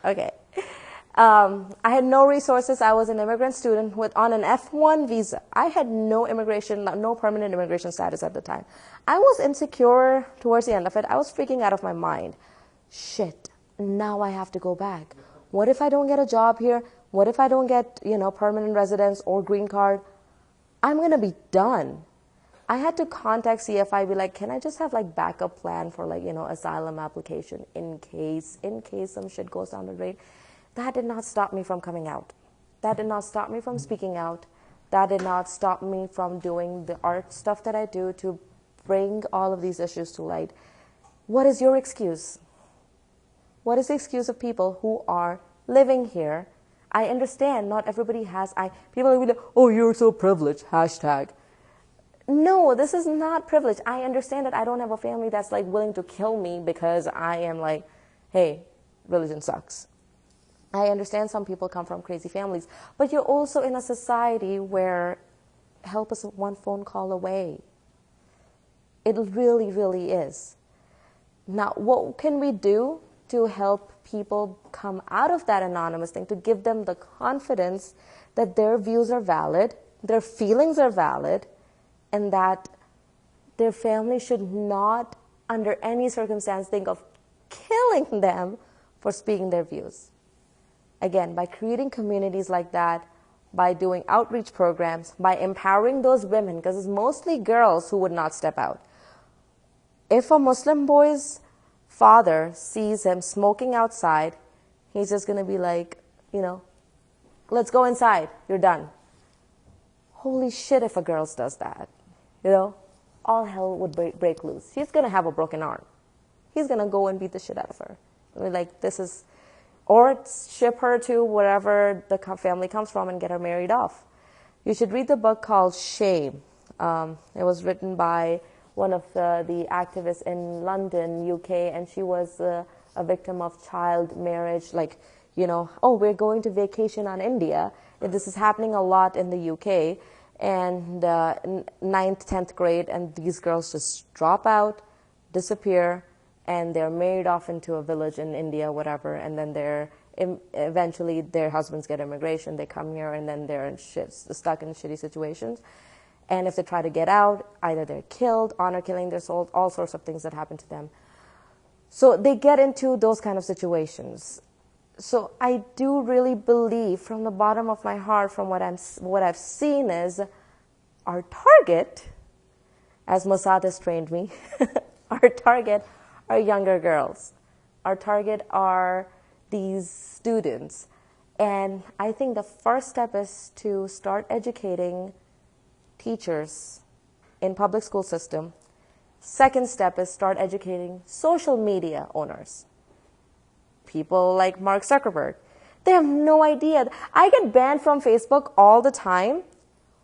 Okay. I had no resources. I was an immigrant student on an F1 visa. I had no immigration, no permanent immigration status at the time. I was insecure towards the end of it. I was freaking out of my mind. Shit, now I have to go back. What if I don't get a job here? What if I don't get, permanent residence or green card? I'm going to be done. I had to contact CFI, be like, can I just have backup plan for asylum application in case some shit goes down the drain? That did not stop me from coming out. That did not stop me from speaking out. That did not stop me from doing the art stuff that I do to bring all of these issues to light. What is your excuse? What is the excuse of people who are living here? I understand not everybody has, people will be like, oh, you're so privileged, hashtag. No, this is not privilege. I understand that I don't have a family that's willing to kill me because I am hey, religion sucks. I understand some people come from crazy families, but you're also in a society where help is one phone call away. It really, really is. Now, what can we do to help people come out of that anonymous thing, to give them the confidence that their views are valid, their feelings are valid, and that their family should not, under any circumstance, think of killing them for speaking their views? Again, by creating communities like that, by doing outreach programs, by empowering those women, because it's mostly girls who would not step out. If a Muslim boy's father sees him smoking outside, he's just going to be like, let's go inside, you're done. Holy shit, if a girl does that, all hell would break loose. He's going to have a broken arm. He's going to go and beat the shit out of her. Or ship her to wherever the family comes from and get her married off. You should read the book called Shame. It was written by one of the activists in London, UK, and she was a victim of child marriage. We're going to vacation on India. This is happening a lot in the UK. And 9th, 10th grade, and these girls just drop out, disappear, and they're married off into a village in India, whatever, and then eventually their husbands get immigration, they come here, and then they're stuck in shitty situations. And if they try to get out, either they're killed, honor killing, there's all sorts of things that happen to them. So they get into those kind of situations. So I do really believe, from the bottom of my heart, from what I've seen, is our target, as Mossad has trained me, our target are younger girls. Our target are these students. And I think the first step is to start educating teachers in public school system. Second step is start educating social media owners. People like Mark Zuckerberg. They have no idea. I get banned from Facebook all the time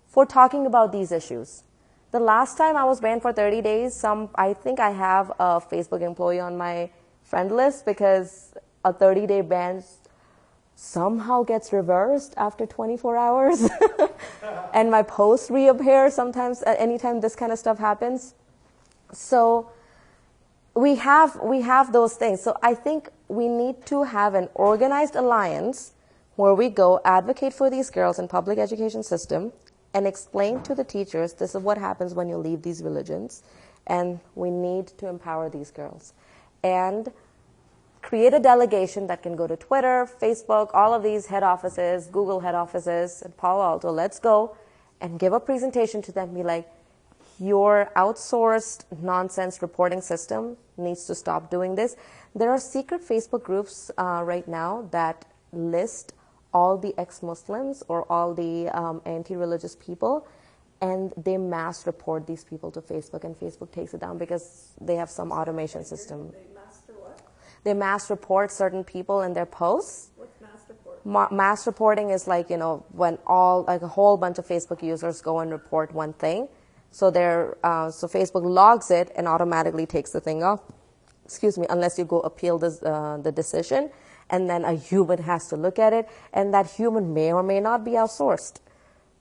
for talking about these issues. The last time I was banned for 30 days, I think I have a Facebook employee on my friend list because a 30-day ban somehow gets reversed after 24 hours. And my posts reappear sometimes, anytime this kind of stuff happens. So we have those things. So I think we need to have an organized alliance where we go advocate for these girls in public education system and explain to the teachers, this is what happens when you leave these religions, and we need to empower these girls. And create a delegation that can go to Twitter, Facebook, all of these head offices, Google head offices, and Palo Alto. Let's go and give a presentation to them, be like, your outsourced nonsense reporting system needs to stop doing this. There are secret Facebook groups right now that list all the ex-Muslims or all the anti-religious people, and they mass report these people to Facebook, and Facebook takes it down because they have some automation system. They master what? They mass report certain people in their posts. What's mass report? Mass reporting is when a whole bunch of Facebook users go and report one thing. So so Facebook logs it and automatically takes the thing off. Unless you go appeal the decision, and then a human has to look at it, and that human may or may not be outsourced,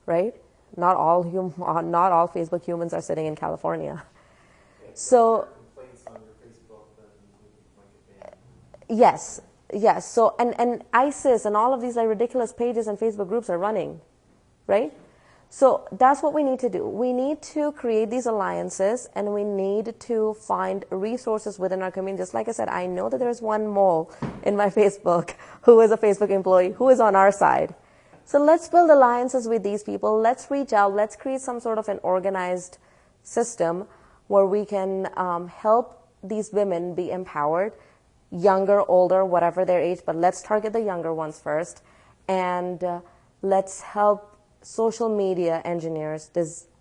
right? Not all Facebook humans are sitting in California. So yes, Yes, so and ISIS and all of these like ridiculous pages and Facebook groups are running, right? So that's what we need to do. We need to create these alliances, and we need to find resources within our community. Just like I said, I know that there's one mole in my Facebook who is a Facebook employee who is on our side. So let's build alliances with these people. Let's reach out. Let's create some sort of an organized system where we can help these women be empowered, younger, older, whatever their age, but let's target the younger ones first. And let's help social media engineers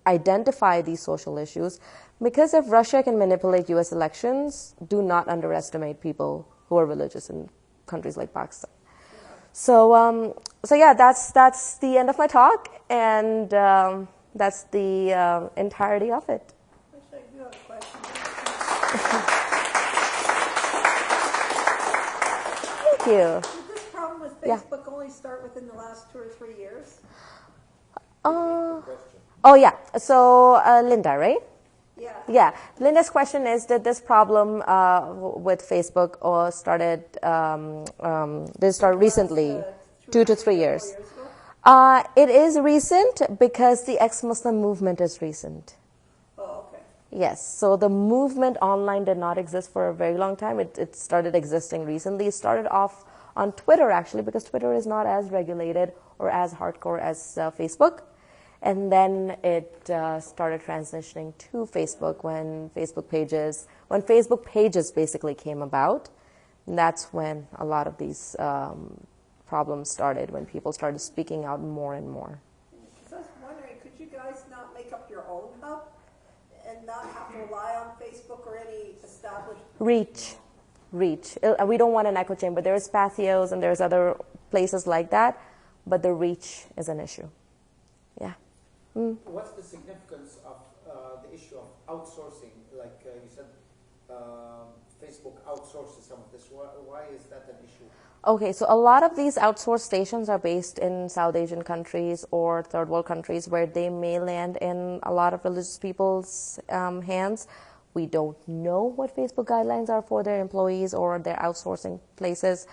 identify these social issues, because if Russia can manipulate US elections, do not underestimate people who are religious in countries like Pakistan. So yeah, that's the end of my talk, and that's the entirety of it. Actually, I do have a question. Thank you. Did this problem with Yeah. Facebook only start within the last 2 or 3 years? Oh yeah, so Linda, right? Yeah. Yeah, Linda's question is, did this problem with Facebook start recently, 2 to 3 years? Ago? It is recent because the ex-Muslim movement is recent. Oh, okay. Yes, so the movement online did not exist for a very long time. It started existing recently. It started off on Twitter, actually, because Twitter is not as regulated or as hardcore as Facebook. And then it started transitioning to Facebook when Facebook pages basically came about. And that's when a lot of these problems started, when people started speaking out more and more. So I was wondering, could you guys not make up your own hub and not have to rely on Facebook or any established... Reach. We don't want an echo chamber. There's Pathios and there's other places like that, but the reach is an issue. Yeah. What's the significance of the issue of outsourcing? Like you said, Facebook outsources some of this. Why is that an issue? Okay, so a lot of these outsourced stations are based in South Asian countries or third world countries where they may land in a lot of religious people's hands. We don't know what Facebook guidelines are for their employees or their outsourcing places.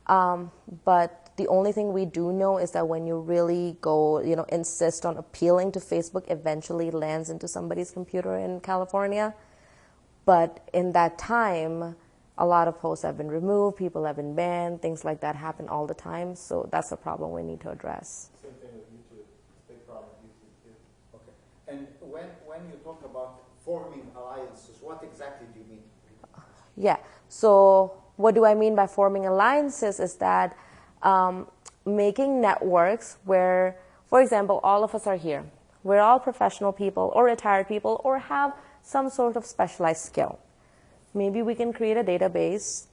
But the only thing we do know is that when you really go, insist on appealing to Facebook, eventually lands into somebody's computer in California. But in that time, a lot of posts have been removed, people have been banned, things like that happen all the time. So that's a problem we need to address. Same thing with YouTube. Big problem with YouTube too. Okay. And when you talk about forming alliances, what exactly do you mean? Yeah. So what do I mean by forming alliances is that making networks where, for example, all of us are here. We're all professional people or retired people or have some sort of specialized skill. Maybe we can create a database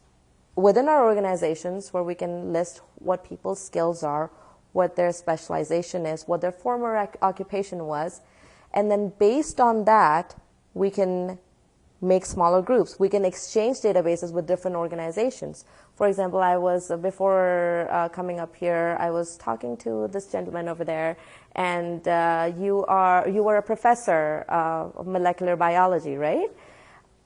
within our organizations where we can list what people's skills are, what their specialization is, what their former occupation was, and then based on that, we can make smaller groups. We can exchange databases with different organizations. For example, before coming up here, I was talking to this gentleman over there, and you were a professor of molecular biology, right?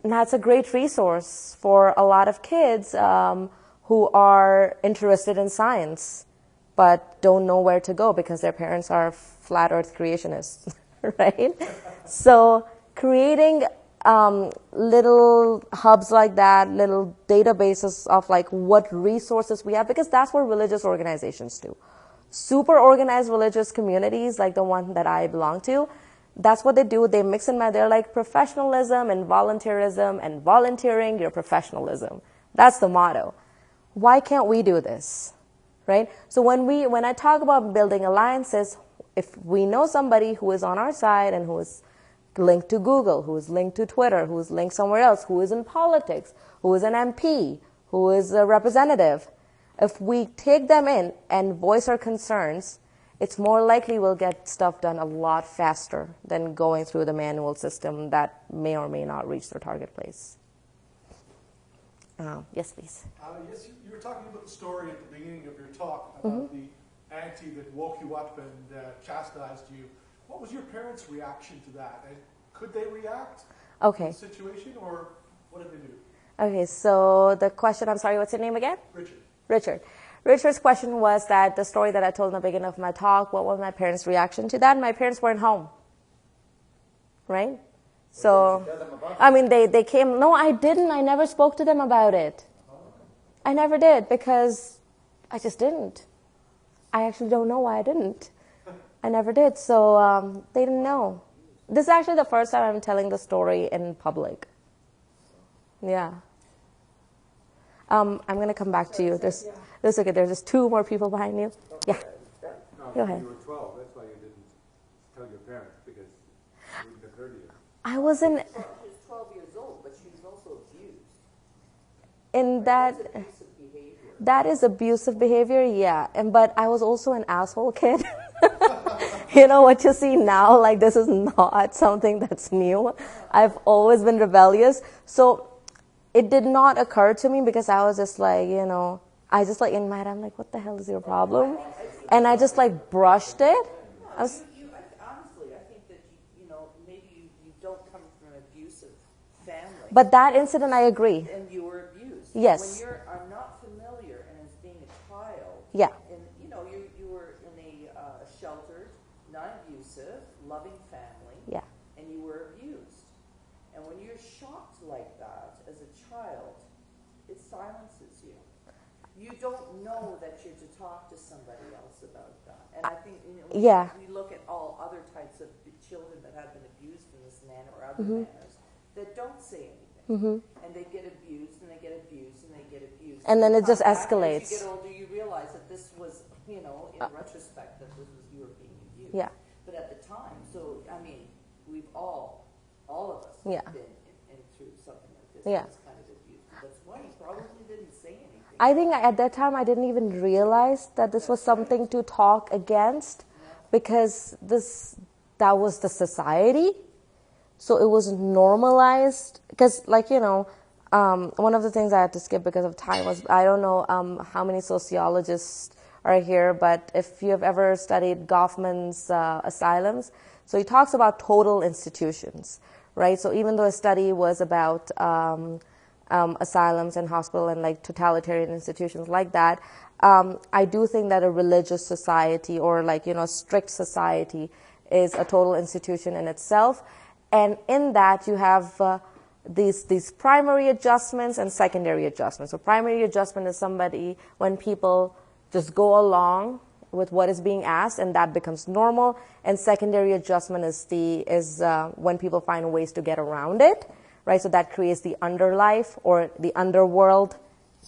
And that's a great resource for a lot of kids who are interested in science, but don't know where to go because their parents are flat earth creationists, right? So creating little hubs like that, little databases of like what resources we have, because that's what religious organizations do. Super organized religious communities like the one that I belong to, that's what they do. They mix and match. They're like professionalism and volunteerism and volunteering your professionalism. That's the motto. Why can't we do this, right? So when I talk about building alliances, if we know somebody who is on our side and who is linked to Google, who is linked to Twitter, who is linked somewhere else, who is in politics, who is an MP, who is a representative, if we take them in and voice our concerns, it's more likely we'll get stuff done a lot faster than going through the manual system that may or may not reach their target place. Yes, please. Yes, you were talking about the story at the beginning of your talk about the auntie that woke you up and chastised you. What was your parents' reaction to that? And could they react to the situation, or what did they do? Okay, so the question, I'm sorry, what's your name again? Richard. Richard. Richard's question was that the story that I told in the beginning of my talk, what was my parents' reaction to that? My parents weren't home. Right? So, I mean, they came. No, I didn't. I never spoke to them about it. I never did because I just didn't. I actually don't know why I didn't. I never did. So they didn't know. This is actually the first time I'm telling the story in public. Yeah. I'm going to come back to you. There's okay. There's just two more people behind you. Yeah. No, Go ahead. You were 12. That's why you didn't tell your parents, because it wouldn't occur to you. I wasn't. She was 12 years old, but she was also abused. In that. That's abusive behavior. That is abusive behavior, yeah. But I was also an asshole kid. You know what you see now? Like, this is not something that's new. I've always been rebellious. So it did not occur to me because I was just like, you know, I just like in my head, I'm like, what the hell is your problem? And I just like brushed it. Honestly, I think that maybe you don't come from an abusive family. But that incident, I agree. And you were abused. Yes. When you are not familiar and as being a child. Yeah. And you were in a sheltered, non-abusive, loving family. Yeah. And you were abused. And when you're shocked like that as a child, it silences you. You don't know that you're to talk to somebody else about that. And I think Yeah. we look at all other types of children that have been abused in this manner or other manners that don't say anything. And they get abused and they get abused and they get abused. And then it just As escalates. you get older, you realize that this was, in retrospect, that this was you were being abused. Yeah. But at the time, so, I mean, we've all of us Yeah. been in through something like this. Yeah. This kind of abuse. That's why you probably didn't say anything. I think at that time I didn't even realize that this was something to talk against because that was the society. So it was normalized because one of the things I had to skip because of time was, I don't know how many sociologists are here, but if you have ever studied Goffman's asylums, so he talks about total institutions, right? So even though a study was about asylums and hospital and like totalitarian institutions like that, I do think that a religious society or strict society is a total institution in itself. And in that you have these primary adjustments and secondary adjustments. So primary adjustment is somebody when people just go along with what is being asked and that becomes normal. And secondary adjustment is when people find ways to get around it. Right, so that creates the underlife or the underworld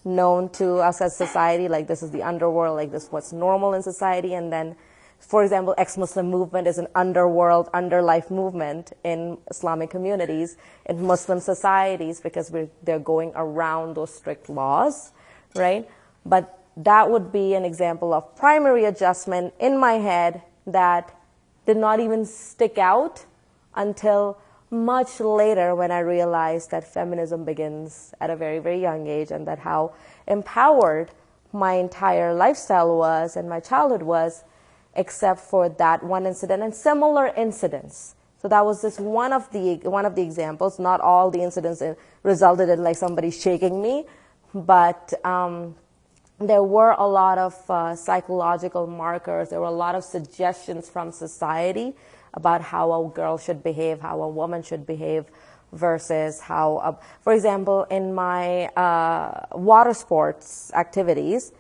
known to us as society, like this is the underworld, like this is what's normal in society. And then, for example, ex-Muslim movement is an underworld, underlife movement in Islamic communities, in Muslim societies, because they're going around those strict laws, right? But that would be an example of primary adjustment in my head that did not even stick out until much later when I realized that feminism begins at a very, very young age and that how empowered my entire lifestyle was and my childhood was, except for that one incident and similar incidents. So that was just one of the examples. Not all the incidents resulted in like somebody shaking me, but there were a lot of psychological markers. There were a lot of suggestions from society about how a girl should behave, how a woman should behave, versus how, for example, in my water sports activities,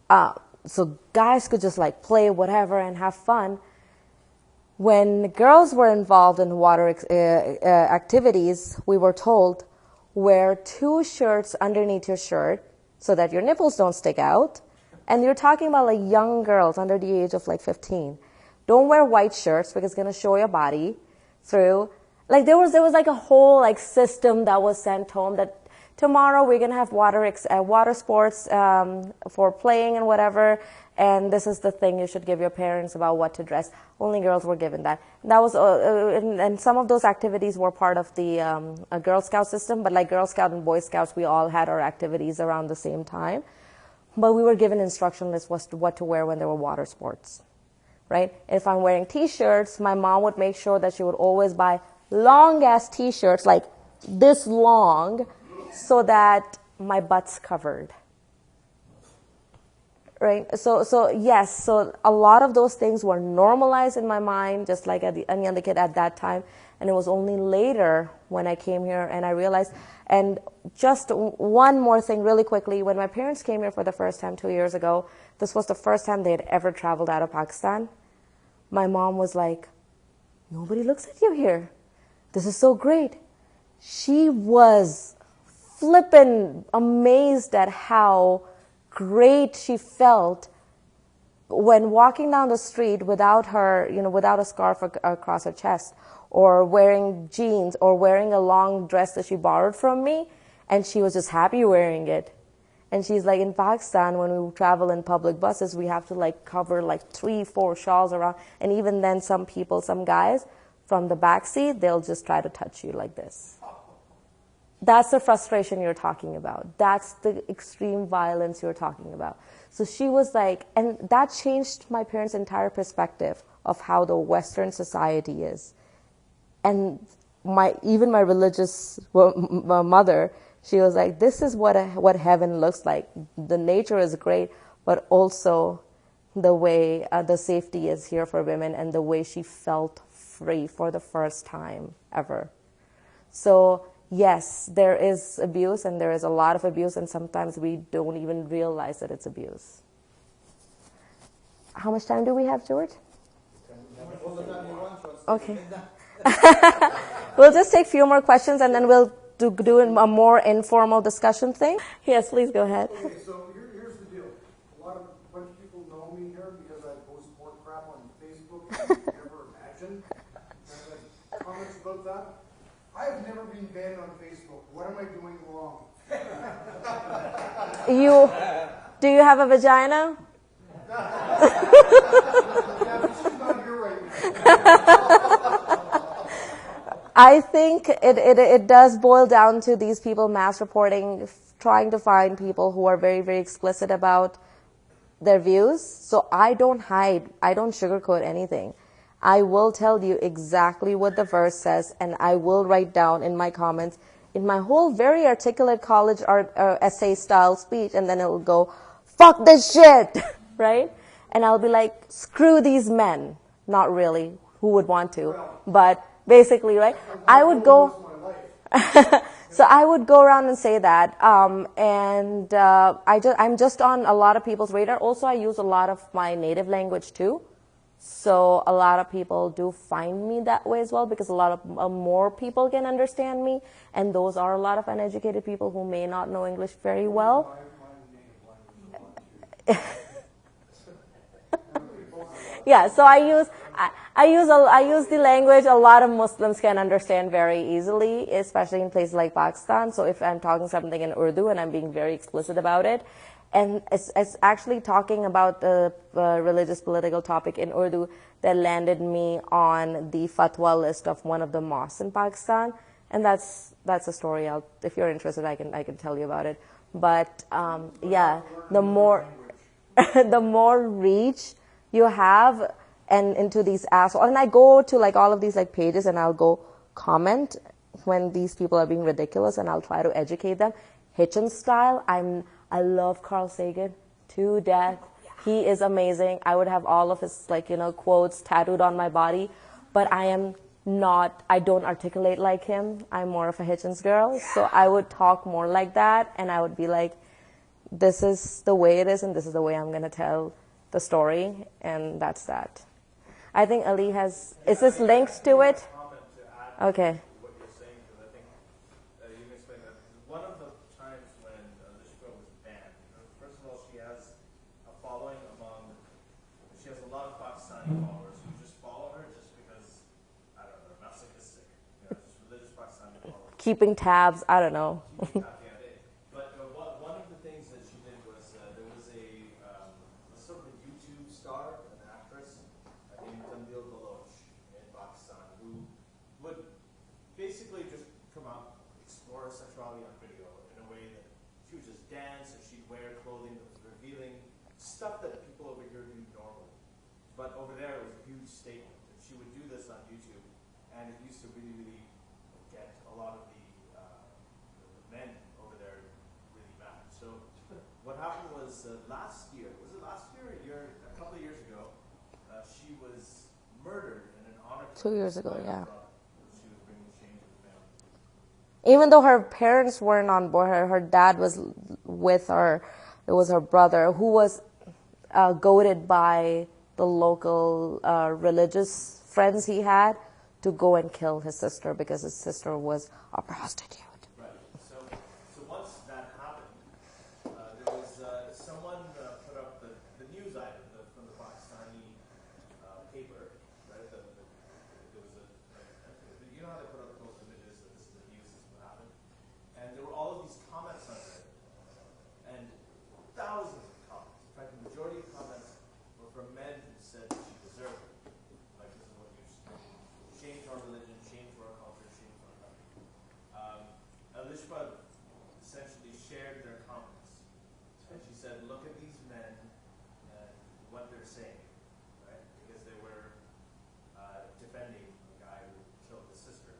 so guys could just like play whatever and have fun. When girls were involved in water activities, we were told, wear 2 shirts underneath your shirt so that your nipples don't stick out. And you're talking about like young girls under the age of like 15. Don't wear white shirts because it's going to show your body through. Like there was like a whole like system that was sent home that tomorrow we're going to have water sports for playing and whatever. And this is the thing you should give your parents about what to dress. Only girls were given that. That was, and some of those activities were part of the Girl Scout system. But like Girl Scout and Boy Scouts, we all had our activities around the same time. But we were given instruction lists as to what to wear when there were water sports. Right? If I'm wearing T-shirts, my mom would make sure that she would always buy long-ass T-shirts, like this long, so that my butt's covered. Right. So yes. So a lot of those things were normalized in my mind, just like any other kid at that time. And it was only later when I came here and I realized. And just one more thing, really quickly. When my parents came here for the first time 2 years ago, this was the first time they had ever traveled out of Pakistan. My mom was like, "Nobody looks at you here. This is so great." She was flippin' amazed at how great she felt when walking down the street without her, without a scarf across her chest, or wearing jeans, or wearing a long dress that she borrowed from me, and she was just happy wearing it. And she's like, in Pakistan, when we travel in public buses, we have to like cover like 3-4 shawls around, and even then some guys, from the back seat, they'll just try to touch you like this. That's the frustration you're talking about. That's the extreme violence you're talking about. So she was like, and that changed my parents' entire perspective of how the Western society is. And even my religious mother, she was like, this is what heaven looks like. The nature is great, but also the way the safety is here for women, and the way she felt free for the first time ever. So yes, there is abuse, and there is a lot of abuse, and sometimes we don't even realize that it's abuse. How much time do we have, George? Okay. We'll just take a few more questions, and then we'll do a more informal discussion thing. Yes, please go ahead. Okay, so here's the deal. A bunch of people know me here because I post more crap on Facebook than you never imagined. And like comments about that. I have never been banned on Facebook. What am I doing wrong? Do you have a vagina? Yeah, but she's not here right now. I think it does boil down to these people mass reporting, trying to find people who are very, very explicit about their views. So I don't hide. I don't sugarcoat anything. I will tell you exactly what the verse says, and I will write down in my comments, in my whole very articulate college art essay style speech, and then it will go, "Fuck this shit," right? And I'll be like, "Screw these men." Not really. Who would want to? But basically, right? I would go. So I would go around and say that, and I'm just on a lot of people's radar. Also, I use a lot of my native language too. So a lot of people do find me that way as well, because a lot of more people can understand me, and those are a lot of uneducated people who may not know English very well. Yeah, so I use the language a lot of Muslims can understand very easily, especially in places like Pakistan. So if I'm talking something in Urdu and I'm being very explicit about it, and it's actually talking about the religious political topic in Urdu that landed me on the fatwa list of one of the mosques in Pakistan, and that's a story. If you're interested, I can tell you about it. But yeah, the more the more reach you have and into these assholes, and I go to like all of these like pages, and I'll go comment when these people are being ridiculous, and I'll try to educate them. Hitchens style, I love Carl Sagan to death. He is amazing. I would have all of his quotes tattooed on my body, but I don't articulate like him. I'm more of a Hitchens girl, so I would talk more like that, and I would be like, this is the way it is, and this is the way I'm going to tell the story, and that's that. I think Ali is this linked to it? Okay. What you're saying, because I think you can explain that. One of the times when Alishba was banned, first of all, she has a following she has a lot of Pakistani followers who just follow her just because, I don't know, they're masochistic, just religious Pakistani followers. Keeping tabs, I don't know. But one of the things that she did was there was a sort of a YouTube star, an actress named Tambil Baloch in Pakistan, who would basically just come out, explore her sexuality on video in a way that she would just dance, or she'd wear clothing that was revealing stuff that people over here do normally. But over there it was a huge statement. And she would do this on YouTube, and it used to really, really get a lot of the men over there really mad. So what happened was last year. Was it last year? A couple of years ago, she was murdered in an honor. 2 years ago, yeah. She was bringing shame to the family. Even though her parents weren't on board, her dad was with her. It was her brother who was goaded by the local religious friends he had to go and kill his sister because his sister was a prostitute. Right. So once that happened, there was someone put up the news item from the Pakistani paper, right? There was you know how they put up those images that this is the news, this is what happened, and there were all of these comments on it, and thousands of comments. In fact, the majority of comments were from men who said that she deserved it. Like, this is what you're saying. Shame to our religion, shame to our culture, shame to our country. Alishba essentially shared their comments. And she said, look at these men and what they're saying, right? Because they were defending the guy who killed his sister.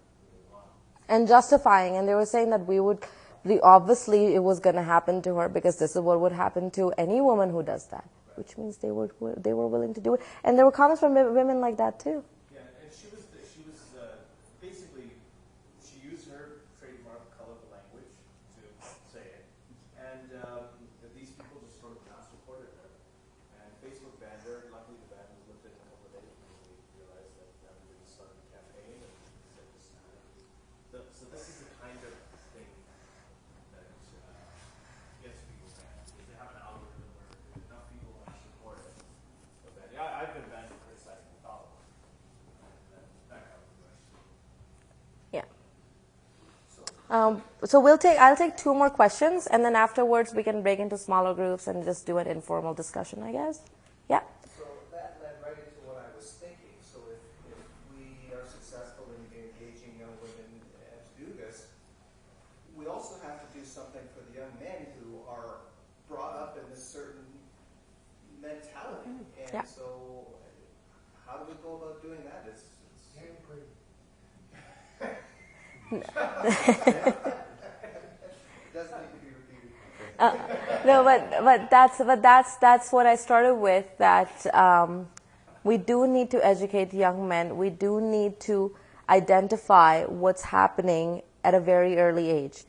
And justifying, and they were saying that obviously it was going to happen to her because this is what would happen to any woman who does that, which means they were willing to do it. And there were comments from women like that too. Yeah, and she was basically, she used her trademark colorful language to say it, and these people just sort of mass reported her, and Facebook banned her. Luckily, the ban was lifted in a couple of days because they realized that everybody started a campaign and said this. So this is the kind of thing that gets people banned, because they have an algorithm where if enough people want to support it, they'll ban. Yeah, I've been banned for criticizing Catholics. That kind of question. Yeah. So I'll take 2 more questions, and then afterwards we can break into smaller groups and just do an informal discussion, I guess. Yeah. So that led right into what I was thinking. So if we are successful in engaging young women to do this, we also have to do something for the young men who are brought up in this certain mentality. And Yeah. so how do we go about doing that? It's doesn't need to be repeated. No, but that's what I started with. That we do need to educate young men. We do need to identify what's happening at a very early age.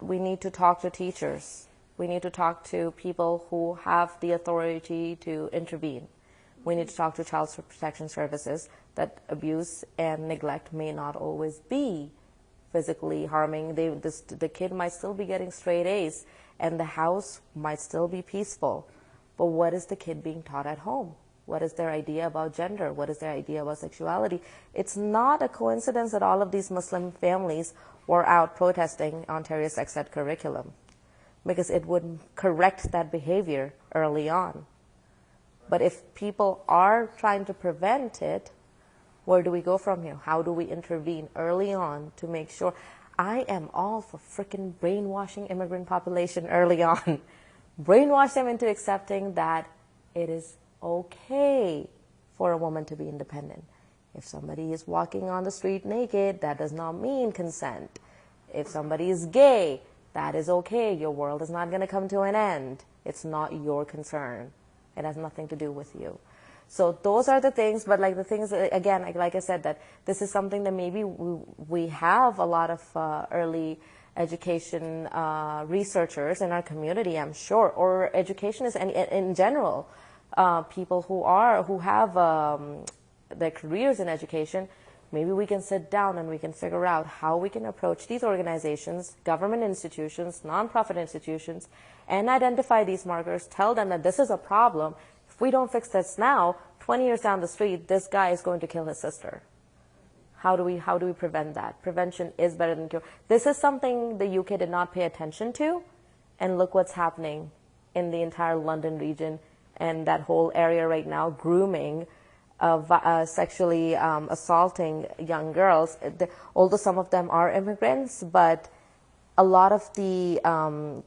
We need to talk to teachers. We need to talk to people who have the authority to intervene. We need to talk to child protection services that abuse and neglect may not always be physically harming. The kid might still be getting straight A's and the house might still be peaceful. But what is the kid being taught at home? What is their idea about gender? What is their idea about sexuality? It's not a coincidence that all of these Muslim families were out protesting Ontario's sex ed curriculum, because it would correct that behavior early on. But if people are trying to prevent it, where do we go from here? How do we intervene early on to make sure? I am all for frickin' brainwashing immigrant population early on. Brainwash them into accepting that it is okay for a woman to be independent. If somebody is walking on the street naked, that does not mean consent. If somebody is gay, that is okay. Your world is not going to come to an end. It's not your concern. It has nothing to do with you. So those are the things, but like the things, again, like I said, that this is something that maybe we have a lot of early education researchers in our community, I'm sure, or educationists and in general, people who have their careers in education. Maybe we can sit down and we can figure out how we can approach these organizations, government institutions, nonprofit institutions, and identify these markers, tell them that this is a problem. If we don't fix this now, 20 years down the street, this guy is going to kill his sister. How do we prevent that? Prevention is better than cure. This is something the UK did not pay attention to, and look what's happening in the entire London region and that whole area right now, grooming, sexually assaulting young girls. Although some of them are immigrants, but a lot of the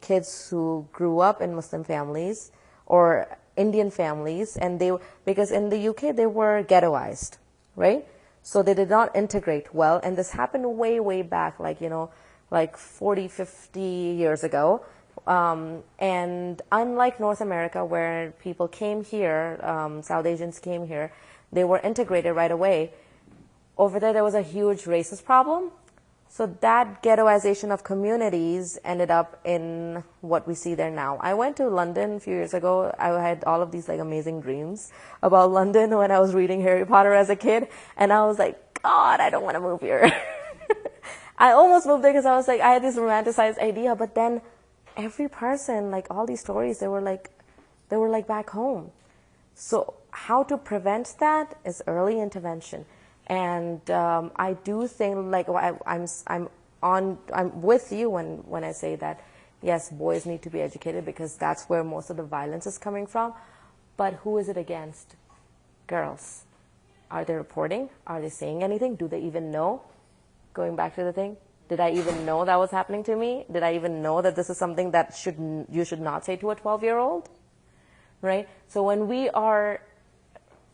kids who grew up in Muslim families or Indian families, and because in the UK they were ghettoized, right? So they did not integrate well, and this happened way back, like 40, 50 years ago. And unlike North America, where people came here, South Asians came here, they were integrated right away. Over there was a huge racist problem. So that ghettoization of communities ended up in what we see there now. I went to London a few years ago. I had all of these like amazing dreams about London when I was reading Harry Potter as a kid. And I was like, God, I don't want to move here. I almost moved there because I was like, I had this romanticized idea. But then every person, like all these stories, they were like back home. So how to prevent that is early intervention. And I do think, like, I'm with you when I say that, yes, boys need to be educated because that's where most of the violence is coming from. But who is it against? Girls. Are they reporting? Are they saying anything? Do they even know? Going back to the thing, did I even know that was happening to me? Did I even know that this is something that you should not say to a 12-year-old? Right? So when we are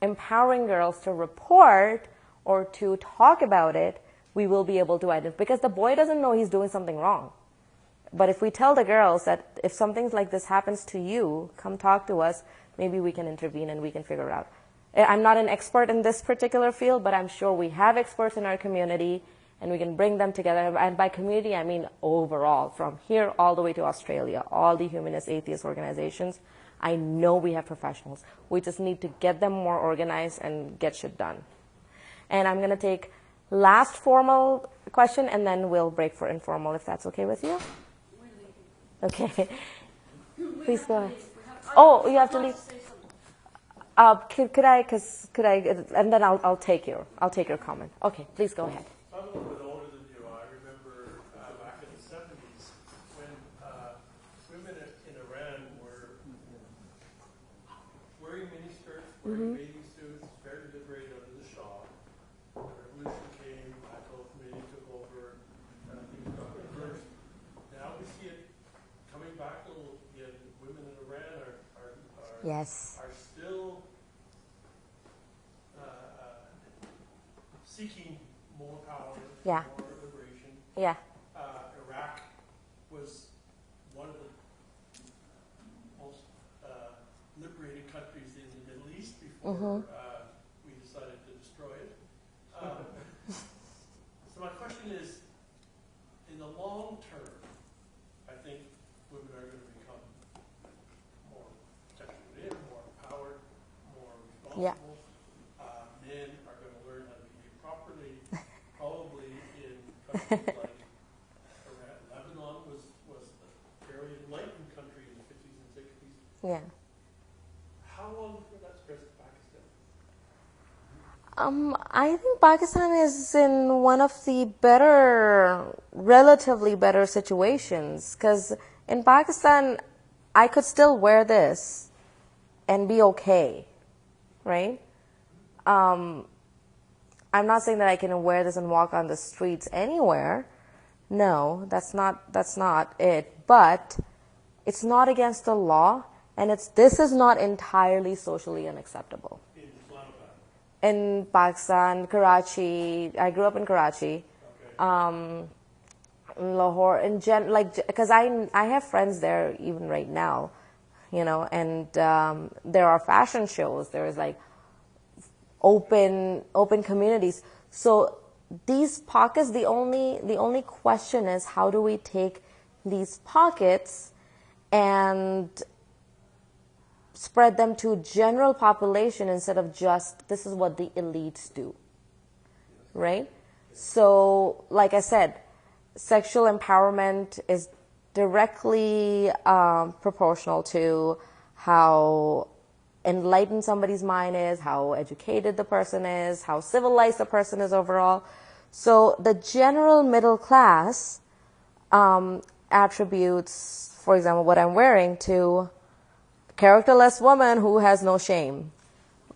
empowering girls to report or to talk about it, we will be able to identify, because the boy doesn't know he's doing something wrong. But if we tell the girls that if something like this happens to you, come talk to us, maybe we can intervene and we can figure it out. I'm not an expert in this particular field, but I'm sure we have experts in our community and we can bring them together. And by community, I mean overall, from here all the way to Australia, all the humanist atheist organizations. I know we have professionals. We just need to get them more organized and get shit done. And I'm going to take last formal question, and then we'll break for informal, if that's okay with you. Okay. Please go ahead. Oh, you have to leave. Could I? And then I'll take your comment. Okay, please go ahead. I'm a little bit older than you. I remember back in the 70s when women in Iran were wearing miniskirts, wearing bathing suits, very liberated under the Shah. The revolution came, Ayatollah Khomeini took over, and things got reversed. Now we see it coming back a little again. Women in Iran Yes. are still seeking more power, Yeah. more liberation. Yeah. Iraq was one of the most liberated countries in the Middle East before we decided to destroy it. So my question is, in the long term, I think women are going to become more sexually more empowered, more responsible. Yeah. Men are going to learn how to behave properly, probably in countries like Iran. Lebanon was a fairly enlightened country in the 50s and 60s. Yeah. How long before that spreads to Pakistan? I think Pakistan is in one of the relatively better situations, because in Pakistan, I could still wear this and be okay, right? I'm not saying that I can wear this and walk on the streets anywhere. No, that's not it. But it's not against the law, and this is not entirely socially unacceptable. In Islamabad. In Pakistan, Karachi. I grew up in Karachi. Okay. Lahore, because I have friends there even right now, and there are fashion shows. There is like open communities. So these pockets, the only question is, how do we take these pockets and spread them to general population instead of just this is what the elites do, right? So, like I said, sexual empowerment is directly proportional to how enlightened somebody's mind is, how educated the person is, how civilized the person is overall. So the general middle class attributes, for example, what I'm wearing to a characterless woman who has no shame.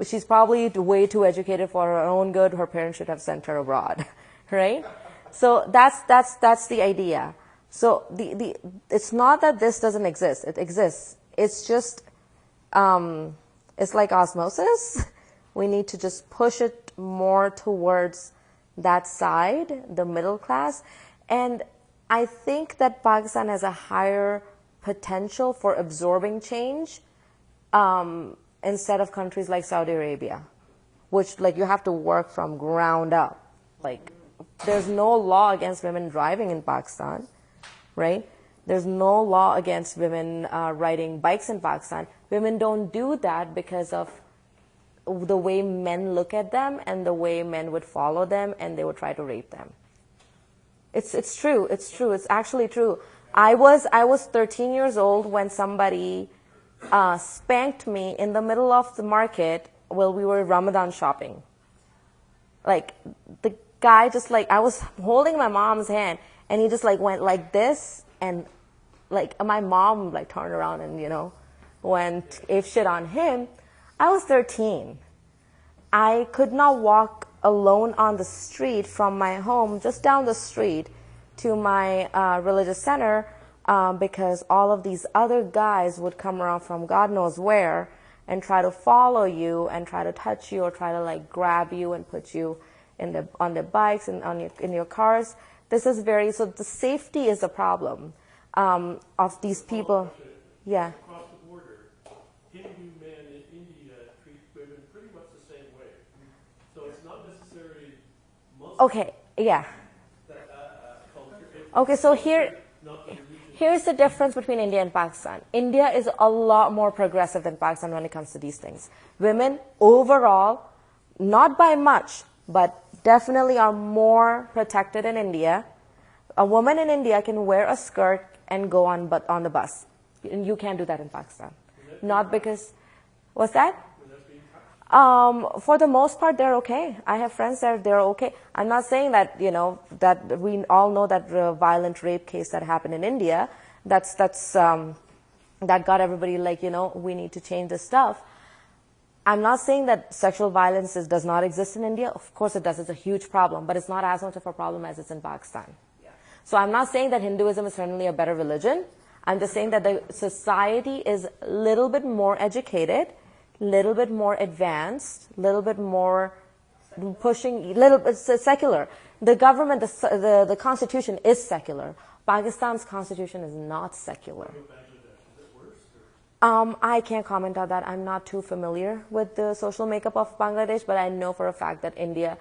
She's probably way too educated for her own good. Her parents should have sent her abroad, right? So that's the idea. So it's not that this doesn't exist. It exists. It's just it's like osmosis. We need to just push it more towards that side, the middle class. And I think that Pakistan has a higher potential for absorbing change instead of countries like Saudi Arabia, which like you have to work from ground up. Like there's no law against women driving in Pakistan, right? There's no law against women riding bikes in Pakistan. Women don't do that because of the way men look at them and the way men would follow them and they would try to rape them. It's true. It's true. It's actually true. I was 13 years old when somebody spanked me in the middle of the market while we were Ramadan shopping. Like the guy just like, I was holding my mom's hand and he just like went like this, and like my mom like turned around and, you know, went ape shit on him. I was 13. I could not walk alone on the street from my home, just down the street to my religious center, because all of these other guys would come around from God knows where and try to follow you and try to touch you or try to like grab you and put you on the bikes and in your cars. This is so the safety is a problem of these people. Yeah. Across the border, Hindu men in India treat women pretty much the same way. So it's not necessarily Muslim. Okay, yeah. Culture. Okay, so here's the difference between India and Pakistan. India is a lot more progressive than Pakistan when it comes to these things. Women overall, not by much, but definitely are more protected in India. A woman in India can wear a skirt and go on the bus. And you can't do that in Pakistan. Not because, what's that? For the most part, they're okay. I have friends that they're okay. I'm not saying that, you know, that we all know that violent rape case that happened in India, that got everybody like, you know, we need to change this stuff. I'm not saying that sexual violence does not exist in India. Of course it does. It's a huge problem, but it's not as much of a problem as it's in Pakistan. Yeah. So I'm not saying that Hinduism is certainly a better religion. I'm just saying that the society is a little bit more educated, little bit more advanced, little bit more pushing, it's secular. The government, the constitution is secular. Pakistan's constitution is not secular. I can't comment on that. I'm not too familiar with the social makeup of Bangladesh, but I know for a fact that India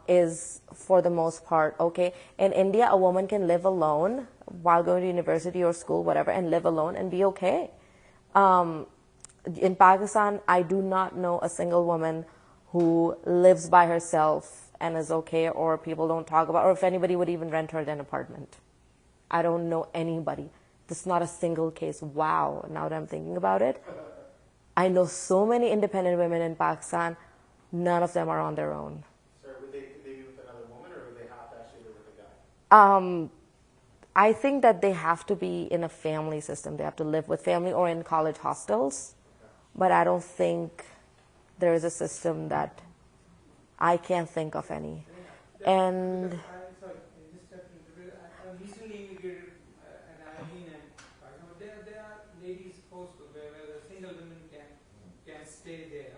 is, for the most part, okay. In India, a woman can live alone while going to university or school, whatever, and live alone and be okay. In Pakistan, I do not know a single woman who lives by herself and is okay, or people don't talk about, or if anybody would even rent her an apartment. I don't know anybody. This is not a single case. Wow, now that I'm thinking about it. I know so many independent women in Pakistan. None of them are on their own. Sir, could they be with another woman, or would they have to actually live with a guy? I think that they have to be in a family system. They have to live with family or in college hostels. Okay. But I don't think there is a system that I can't think of any. And recently immigrated and I've been in, there are ladies hostels where the single women can stay there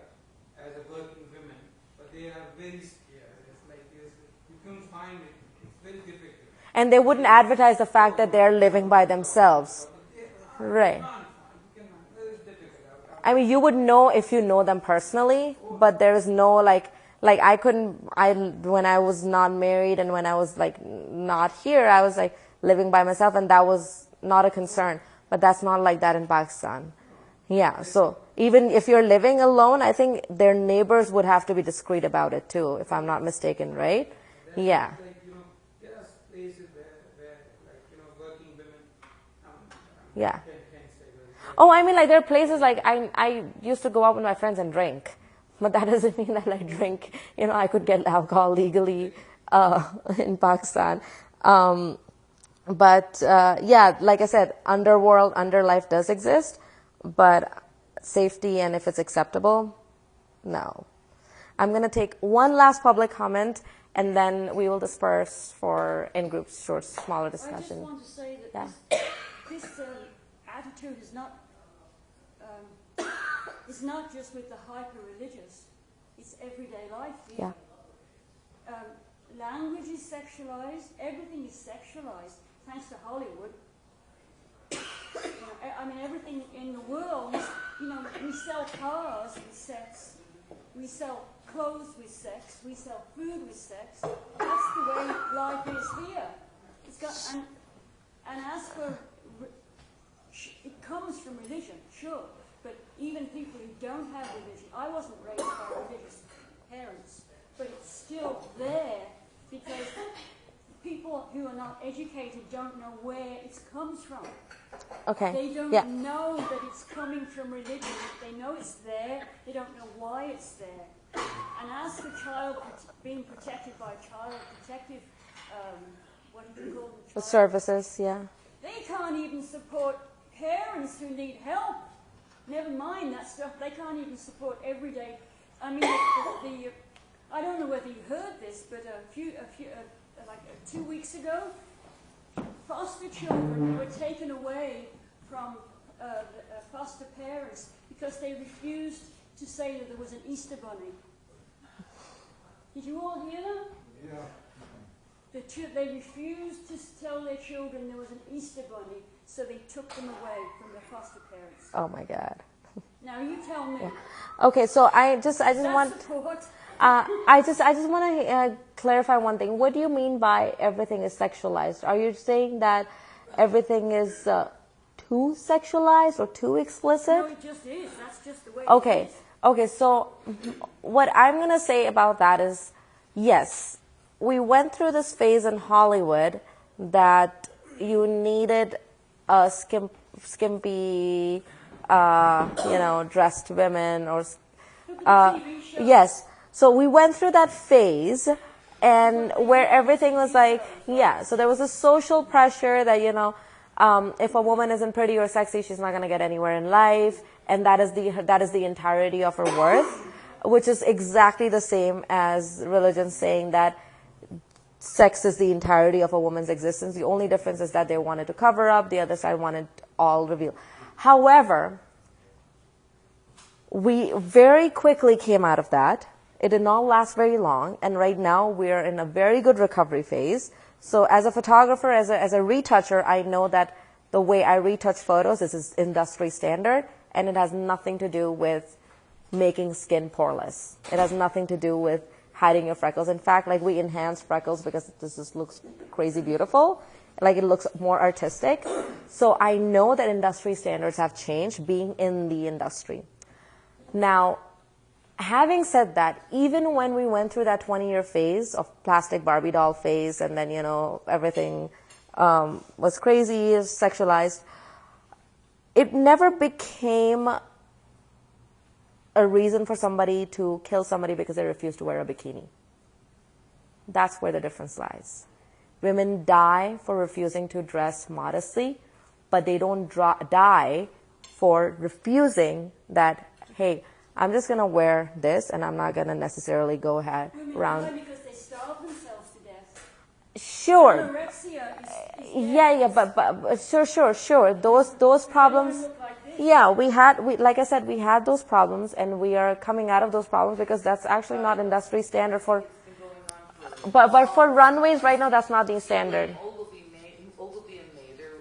as a working women, but they are very scared. It's like you can't find it. It's very difficult. And they wouldn't advertise the fact that they're living by themselves. Right. I mean, you would know if you know them personally, but there is no like when I was not married and when I was like not here, I was like living by myself, and that was not a concern. But that's not like that in Pakistan. Yeah, so even if you're living alone, I think their neighbors would have to be discreet about it too, if I'm not mistaken, right? Yeah. There are places where working women yeah. Oh, I mean, like, there are places, like, I used to go out with my friends and drink. But that doesn't mean that I drink, I could get alcohol legally in Pakistan. Yeah, like I said, underworld, underlife does exist. But safety and if it's acceptable, no. I'm going to take one last public comment, and then we will disperse for in-group, short, smaller discussion. I just want to say that this attitude is not it's not just with the hyper-religious. It's everyday life. Yeah. Language is sexualized. Everything is sexualized, thanks to Hollywood. I mean, everything in the world, you know, we sell cars with sex, we sell clothes with sex, we sell food with sex. That's the way life is here. It's got, and as for, it comes from religion, sure, but even people who don't have religion, I wasn't raised by religious parents, but it's still there because people who are not educated don't know where it comes from. Okay. They don't Yeah. know that it's coming from religion. They know it's there. They don't know why it's there. And as for being protected by child protective, what do you call them? The services, yeah. They can't even support parents who need help. Never mind that stuff. They can't even support everyday. I mean, I don't know whether you heard this, but like 2 weeks ago, foster children were taken away from foster parents because they refused to say that there was an Easter bunny. Did you all hear that? Yeah. They refused to tell their children there was an Easter bunny, so they took them away from their foster parents. Oh my God. Now you tell me. Yeah. Okay, so I just want. Support? I just want to clarify one thing. What do you mean by everything is sexualized? Are you saying that everything is too sexualized or too explicit? No, it just is. That's just the way Okay. it is. Okay, so what I'm going to say about that is, yes, we went through this phase in Hollywood that you needed a skimpy, dressed women or, yes. So we went through that phase and where everything was like, yeah, so there was a social pressure that, if a woman isn't pretty or sexy, she's not going to get anywhere in life. And that is the entirety of her worth, which is exactly the same as religion saying that sex is the entirety of a woman's existence. The only difference is that they wanted to cover up, the other side wanted all reveal. However, we very quickly came out of that. It did not last very long, and right now we're in a very good recovery phase. So as a photographer, as a retoucher, I know that the way I retouch photos is industry standard, and it has nothing to do with making skin poreless. It has nothing to do with hiding your freckles. In fact, like, we enhance freckles because this just looks crazy beautiful. Like, it looks more artistic. So I know that industry standards have changed being in the industry. Now, having said that, even when we went through that 20-year phase of plastic Barbie doll phase, and then, everything was crazy, sexualized, it never became a reason for somebody to kill somebody because they refused to wear a bikini. That's where the difference lies. Women die for refusing to dress modestly, but they don't die for refusing that, hey, I'm just going to wear this and I'm not going to necessarily go ahead around. Women die because they starve themselves to death. Sure. Anorexia is Yeah, but sure. Those problems. Yeah, like I said, we had those problems, and we are coming out of those problems because that's actually not industry standard for. But for runways right now, that's not the standard. Ogilvy and Mather,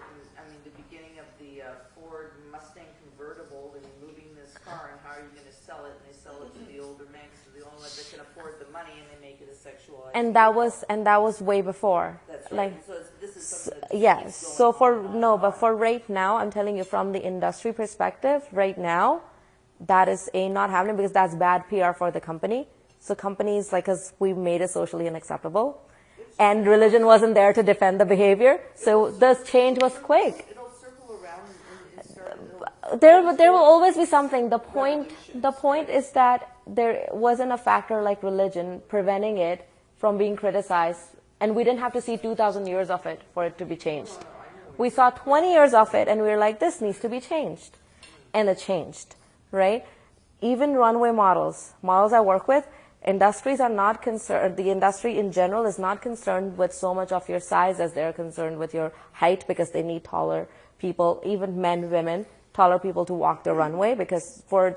the beginning of the Ford Mustang convertible, they're moving this car, and how are you going to sell it? And they sell it to the older men, so the only ones that can afford the money, and they make it a sexualized. And that was way before. That's like. right. So this is something that Yes. So but for right now, I'm telling you from the industry perspective, right now, that is not happening because that's bad PR for the company. So companies, because we made it socially unacceptable, and religion wasn't there to defend the behavior, so the change was quick. It'll circle around There will always be something. The point is that there wasn't a factor like religion preventing it from being criticized, and we didn't have to see 2,000 years of it for it to be changed. We saw 20 years of it, and we were like, this needs to be changed, and it changed, right? Even runway models I work with, industries are not concerned, the industry in general is not concerned with so much of your size as they're concerned with your height, because they need taller people, even men, women, taller people to walk the runway, because for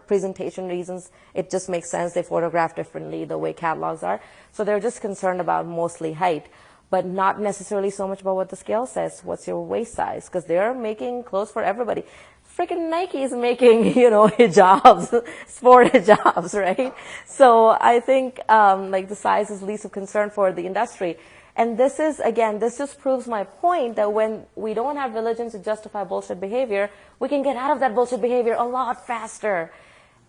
presentation reasons, it just makes sense. They photograph differently the way catalogs are. So they're just concerned about mostly height. but not necessarily so much about what the scale says. What's your waist size? Because they're making clothes for everybody. Freaking Nike is making, hijabs, sport hijabs, right? So I think, like the size is least of concern for the industry. And this just proves my point that when we don't have religion to justify bullshit behavior, we can get out of that bullshit behavior a lot faster.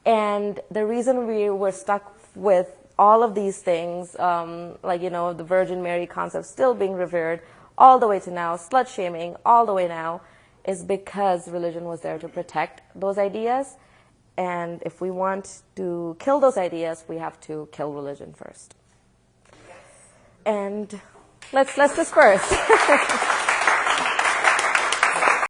And the reason we were stuck with all of these things, the Virgin Mary concept still being revered all the way to now, slut shaming all the way now, is because religion was there to protect those ideas. And if we want to kill those ideas, we have to kill religion first. And let's disperse.